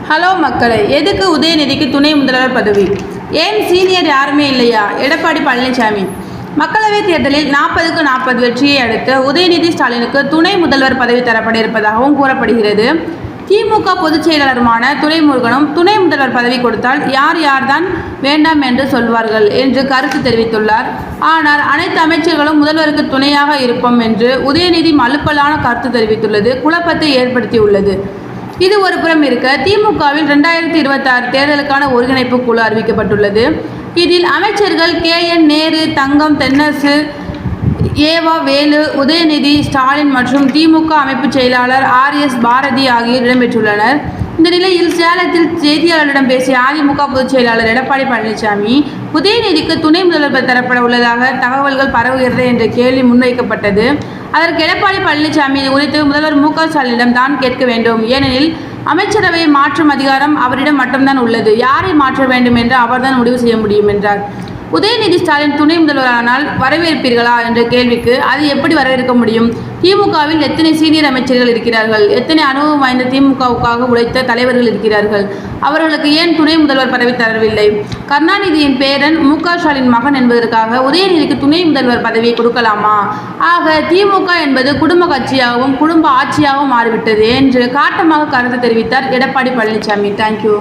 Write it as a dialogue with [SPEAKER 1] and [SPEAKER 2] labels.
[SPEAKER 1] Hello மக்களே, எதுக்கு உதயநிதிக்கு துணை முதல்வர் பதவி? ஏன் சீனியர் யாருமே இல்லையா? எடப்பாடி பழனிசாமி. மக்களவைத் தேர்தலில் 40க்கு 40 வெற்றியை அடுத்து உதயநிதி ஸ்டாலினுக்கு துணை முதல்வர் பதவி தரப்பட இருப்பதாகவும் கூறப்படுகிறது. திமுக பொதுச் செயலாளருமான துரைமுருகனும் துணை முதல்வர் பதவி கொடுத்தால் யார்தான் வேண்டாம் என்று சொல்வார்கள் என்று கருத்து தெரிவித்துள்ளார். ஆனால் அனைத்து அமைச்சர்களும் முதல்வருக்கு துணையாக இருப்போம் என்று உதயநிதி மலுப்பலான கருத்து தெரிவித்துள்ளது குழப்பத்தை ஏற்படுத்தியுள்ளது. இது ஒரு புறம் இருக்க, திமுகவில் 2026 தேர்தலுக்கான ஒருங்கிணைப்பு குழு அறிவிக்கப்பட்டுள்ளது. இதில் அமைச்சர்கள் KN நேரு, தங்கம் தென்னரசு, ஏவா வேலு, உதயநிதி ஸ்டாலின் மற்றும் திமுக அமைப்பு செயலாளர் RS பாரதி ஆகியோர் இடம்பெற்றுள்ளனர். இந்த நிலையில் சேலத்தில் செய்தியாளர்களிடம் பேசிய அதிமுக பொதுச் செயலாளர் எடப்பாடி பழனிசாமி, உதயநிதிக்கு துணை முதல்வர் தரப்பட உள்ளதாக தகவல்கள் பரவுகிறது என்ற கேள்வி முன்வைக்கப்பட்டது. அதற்கு எடப்பாடி பழனிசாமி இது குறித்து முதல்வர் MK ஸ்டாலினிடம் தான் கேட்க வேண்டும். ஏனெனில் அமைச்சரவையை மாற்றும் அதிகாரம் அவரிடம் மட்டும்தான் உள்ளது. யாரை மாற்ற வேண்டும் என்று அவர்தான் முடிவு செய்ய முடியும் என்றார். உதயநிதி ஸ்டாலின் துணை முதல்வரானால் வரவேற்பீர்களா என்ற கேள்விக்கு, அது எப்படி வரவேற்க முடியும்? திமுகவில் எத்தனை சீனியர் அமைச்சர்கள் இருக்கிறார்கள்? எத்தனை அனுபவம் வாய்ந்த திமுகவுக்காக உழைத்த தலைவர்கள் இருக்கிறார்கள்? அவர்களுக்கு ஏன் துணை முதல்வர் பதவி தரவில்லை? கருணாநிதியின் பேரன் MK ஸ்டாலின் மகன் என்பதற்காக உதயநிதிக்கு துணை முதல்வர் பதவியை கொடுக்கலாமா? ஆக திமுக என்பது குடும்ப கட்சியாகவும் குடும்ப ஆட்சியாகவும் மாறிவிட்டது என்று காட்டமாக கருத்து தெரிவித்தார் எடப்பாடி பழனிசாமி. தேங்க்யூ.